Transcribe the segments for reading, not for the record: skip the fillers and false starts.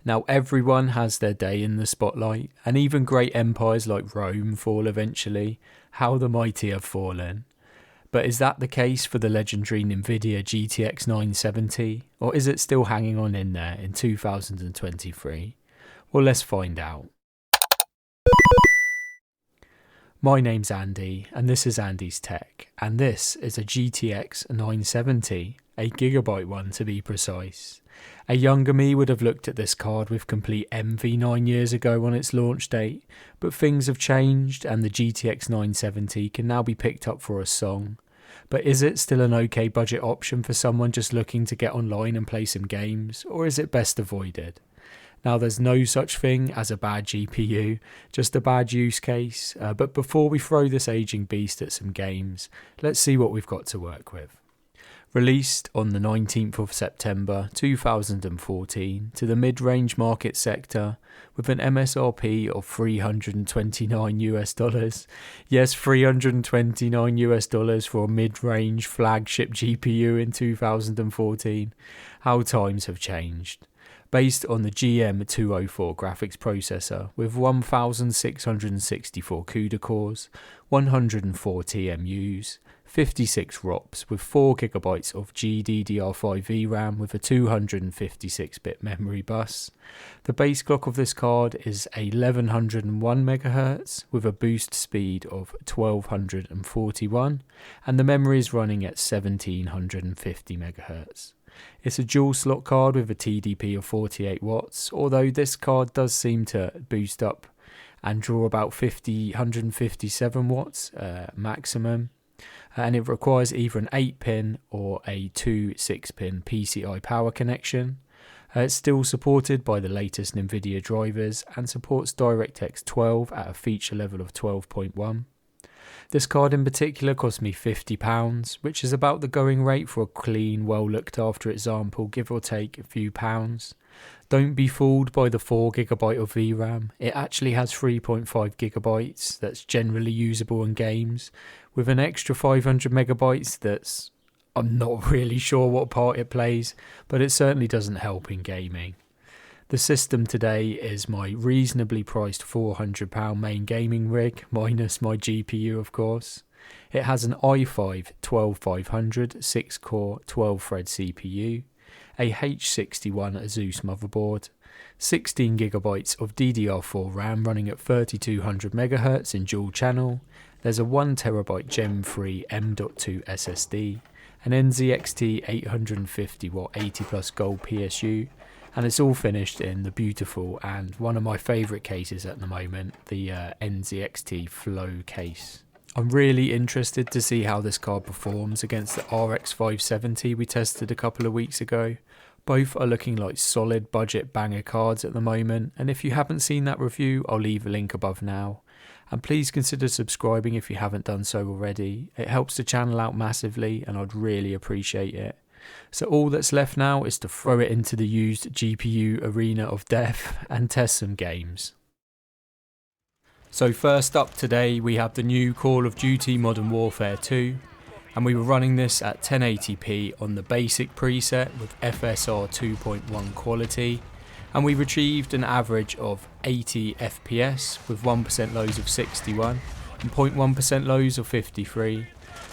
Now everyone has their day in the spotlight, and even great empires like Rome fall eventually. How the mighty have fallen. But is that the case for the legendary Nvidia GTX970, or is it still hanging on in there in 2023? Well, let's find out. My name's Andy, and this is Andy's Tech, and this is a GTX 970, a gigabyte one to be precise. A younger me would have looked at this card with complete envy 9 years ago on its launch date, but things have changed and the GTX 970 can now be picked up for a song. But is it still an okay budget option for someone just looking to get online and play some games, or is it best avoided? Now, there's no such thing as a bad GPU, just a bad use case, but before we throw this aging beast at some games, let's see what we've got to work with. Released on the 19th of September 2014 to the mid-range market sector with an MSRP of $329. Yes, $329 for a mid-range flagship GPU in 2014. How times have changed. Based on the GM204 graphics processor with 1664 CUDA cores, 104 TMUs, 56 ROPs with 4GB of GDDR5 VRAM with a 256-bit memory bus. The base clock of this card is 1101 MHz with a boost speed of 1241, and the memory is running at 1750 MHz. It's a dual slot card with a TDP of 48 watts, although this card does seem to boost up and draw about 157 watts maximum. And it requires either an 8-pin or a 2 6-pin PCI power connection. It's still supported by the latest Nvidia drivers and supports DirectX 12 at a feature level of 12.1. This card in particular cost me £50, which is about the going rate for a clean, well looked after example, give or take a few pounds. Don't be fooled by the 4GB of VRAM, it actually has 3.5GB that's generally usable in games, with an extra 500MB that's, I'm not really sure what part it plays, but it certainly doesn't help in gaming. The system today is my reasonably priced £400 main gaming rig, minus my GPU of course. It has an i5 12500 6-core 12-thread CPU, a H61 Asus motherboard, 16GB of DDR4 RAM running at 3200 MHz in dual channel, there's a 1TB Gen 3 M.2 SSD, an NZXT 850W 80 Plus Gold PSU, and it's all finished in the beautiful and one of my favourite cases at the moment, the NZXT Flow case. I'm really interested to see how this card performs against the RX 570 we tested a couple of weeks ago. Both are looking like solid budget banger cards at the moment, and if you haven't seen that review, I'll leave a link above now. And please consider subscribing if you haven't done so already. It helps the channel out massively and I'd really appreciate it. So all that's left now is to throw it into the used GPU arena of death and test some games. So first up today we have the new Call of Duty Modern Warfare 2, and we were running this at 1080p on the basic preset with FSR 2.1 quality, and we retrieved an average of 80 FPS with 1% lows of 61 and 0.1% lows of 53.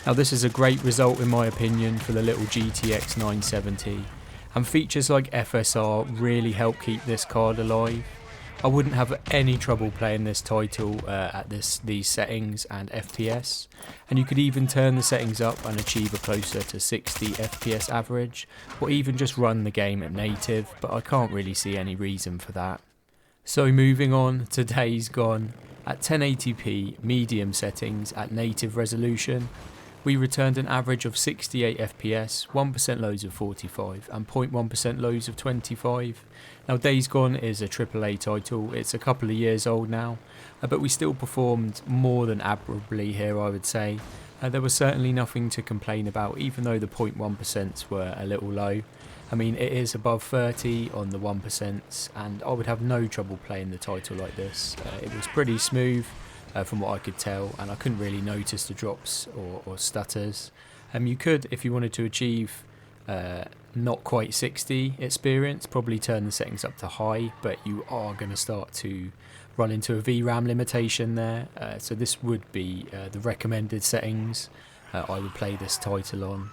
Now this is a great result in my opinion for the little GTX 970, and features like FSR really help keep this card alive. I wouldn't have any trouble playing this title at these settings and FPS, and you could even turn the settings up and achieve a closer to 60 FPS average, or even just run the game at native, but I can't really see any reason for that. So moving on to Days Gone, at 1080p medium settings at native resolution, we returned an average of 68 FPS, 1% lows of 45 and 0.1% lows of 25. Now Days Gone is a AAA title, it's a couple of years old now, but we still performed more than admirably here I would say. There was certainly nothing to complain about, even though the 0.1% were a little low. I mean, it is above 30 on the 1%, and I would have no trouble playing the title like this. It was pretty smooth from what I could tell, and I couldn't really notice the drops or stutters. You could, if you wanted to achieve not quite 60 experience, probably turn the settings up to high, but you are going to start to run into a VRAM limitation there. So this would be the recommended settings I would play this title on.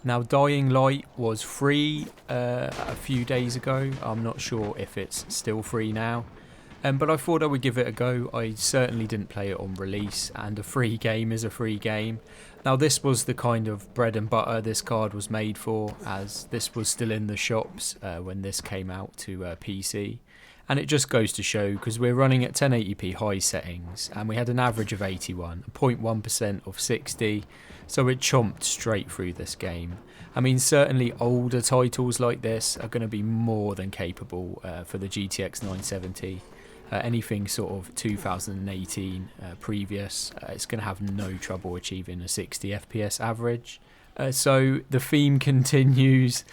Now, Dying Light was free a few days ago. I'm not sure if it's still free now. But I thought I would give it a go. I certainly didn't play it on release, and a free game is a free game. Now, this was the kind of bread and butter this card was made for, as this was still in the shops when this came out to PC. And it just goes to show, because we're running at 1080p high settings, and we had an average of 81, 0.1% of 60, so it chomped straight through this game. I mean, certainly older titles like this are going to be more than capable for the GTX970. Anything sort of 2018 previous, it's going to have no trouble achieving a 60 FPS average. So the theme continues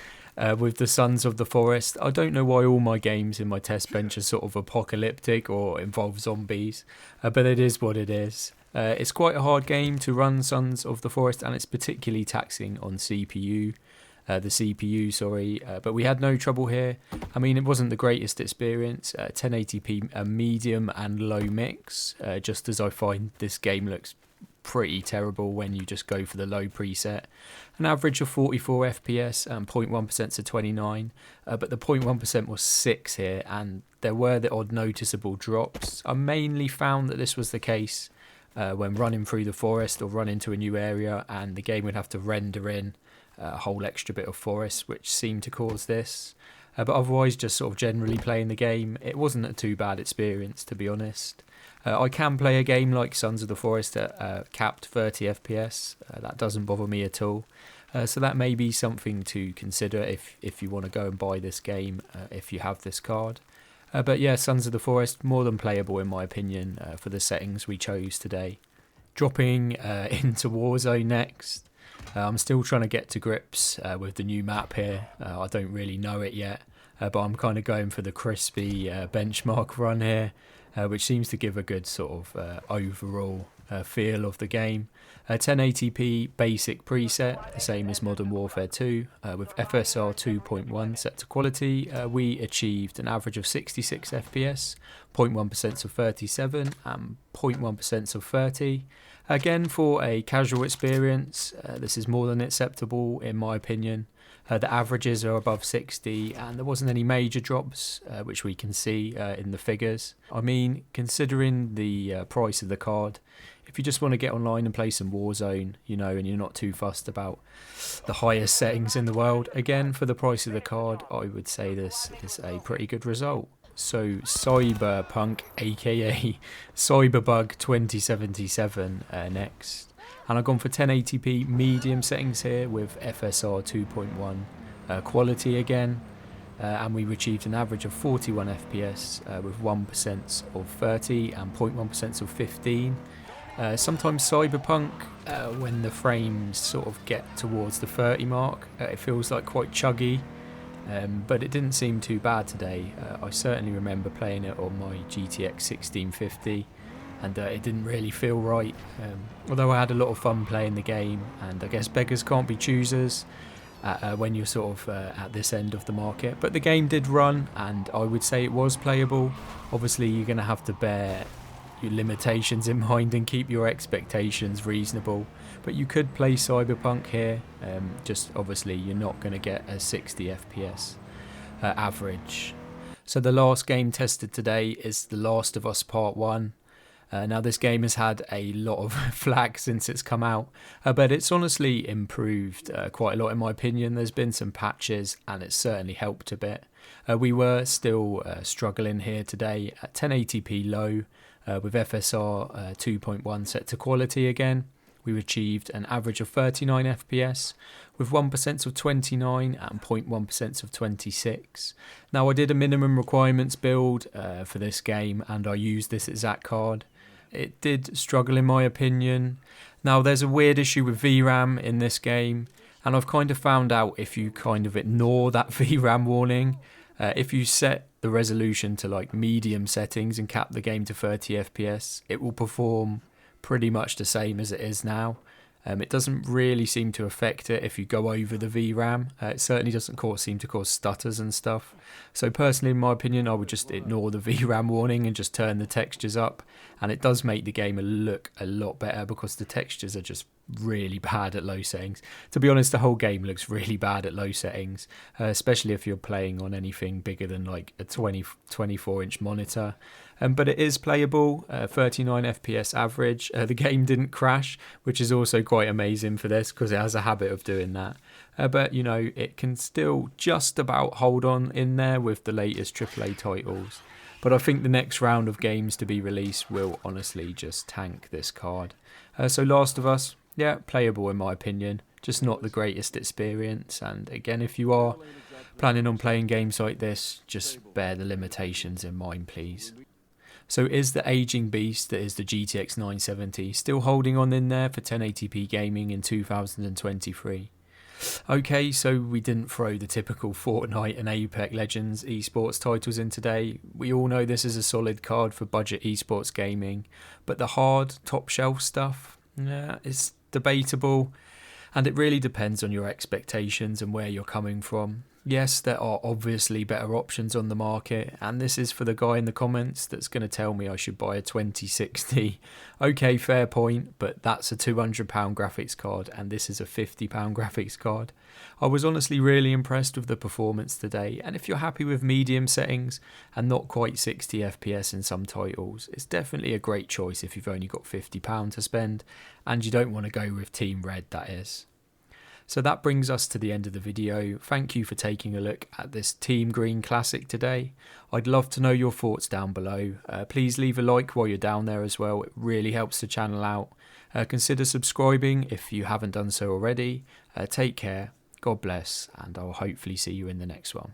with the Sons of the Forest. I don't know why all my games in my test bench are sort of apocalyptic or involve zombies, but it is what it is. It's quite a hard game to run Sons of the Forest, and it's particularly taxing on the CPU, but we had no trouble here. I mean, it wasn't the greatest experience. 1080p medium and low mix, just as I find this game looks pretty terrible when you just go for the low preset. An average of 44 FPS and 0.1% to 29, but the 0.1% was 6 here, and there were the odd noticeable drops. I mainly found that this was the case when running through the forest or run into a new area, and the game would have to render in a whole extra bit of forest, which seemed to cause this. But otherwise, just sort of generally playing the game, it wasn't a too bad experience, to be honest. I can play a game like Sons of the Forest at capped 30 FPS. That doesn't bother me at all. So that may be something to consider if you want to go and buy this game, if you have this card. But yeah, Sons of the Forest, more than playable in my opinion for the settings we chose today. Dropping into Warzone next. I'm still trying to get to grips with the new map here. I don't really know it yet, but I'm kind of going for the crispy benchmark run here, which seems to give a good sort of overall feel of the game. 1080p basic preset, the same as Modern Warfare 2, with FSR 2.1 set to quality. We achieved an average of 66 FPS, 0.1% of 37 and 0.1% of 30. Again, for a casual experience, this is more than acceptable in my opinion. The averages are above 60 and there wasn't any major drops, which we can see in the figures. I mean, considering the price of the card, if you just want to get online and play some Warzone, you know, and you're not too fussed about the highest settings in the world, again, for the price of the card, I would say this is a pretty good result. So Cyberpunk, aka Cyberbug 2077 next. And I've gone for 1080p medium settings here with FSR 2.1 quality again. And we achieved an average of 41 FPS with 1% of 30 and 0.1% of 15. Sometimes Cyberpunk, when the frames sort of get towards the 30 mark, it feels like quite chuggy. But it didn't seem too bad today. I certainly remember playing it on my GTX970 and it didn't really feel right. Although I had a lot of fun playing the game, and I guess beggars can't be choosers when you're sort of at this end of the market. But the game did run, and I would say it was playable. Obviously you're going to have to bear your limitations in mind and keep your expectations reasonable, but you could play Cyberpunk here. Just obviously you're not going to get a 60 FPS average. So the last game tested today is The Last of Us Part 1. Now this game has had a lot of flack since it's come out, but it's honestly improved quite a lot in my opinion. There's been some patches and it's certainly helped a bit. We were still struggling here today at 1080p low with FSR 2.1 set to quality again. We achieved an average of 39 FPS with 1% of 29 and 0.1% of 26. Now I did a minimum requirements build for this game and I used this exact card. It did struggle in my opinion. Now there's a weird issue with VRAM in this game, and I've kind of found out if you kind of ignore that VRAM warning, if you set the resolution to like medium settings and cap the game to 30 FPS, it will perform pretty much the same as it is now. It doesn't really seem to affect it if you go over the VRAM. It certainly doesn't seem to cause stutters and stuff. So personally, in my opinion, I would just ignore the VRAM warning and just turn the textures up. And it does make the game look a lot better because the textures are just really bad at low settings. To be honest, the whole game looks really bad at low settings, especially if you're playing on anything bigger than like a 24-inch monitor. But it is playable, 39 FPS average. The game didn't crash, which is also quite amazing for this because it has a habit of doing that. But you know, it can still just about hold on in there with the latest AAA titles. But I think the next round of games to be released will honestly just tank this card. So Last of Us, yeah, playable in my opinion, just not the greatest experience. And again, if you are planning on playing games like this, just bear the limitations in mind, please. So is the aging beast that is the GTX 970 still holding on in there for 1080p gaming in 2023? Okay, so we didn't throw the typical Fortnite and Apex Legends esports titles in today. We all know this is a solid card for budget esports gaming, but the hard, top shelf stuff, it's debatable, and it really depends on your expectations and where you're coming from. Yes, there are obviously better options on the market, and this is for the guy in the comments that's going to tell me I should buy a 2060. Okay, fair point, but that's a £200 graphics card, and this is a £50 graphics card. I was honestly really impressed with the performance today, and if you're happy with medium settings and not quite 60 FPS in some titles, it's definitely a great choice if you've only got £50 to spend, and you don't want to go with Team Red, that is. So that brings us to the end of the video. Thank you for taking a look at this Team Green Classic today. I'd love to know your thoughts down below. Please leave a like while you're down there as well. It really helps the channel out. Consider subscribing if you haven't done so already. Take care, God bless, and I'll hopefully see you in the next one.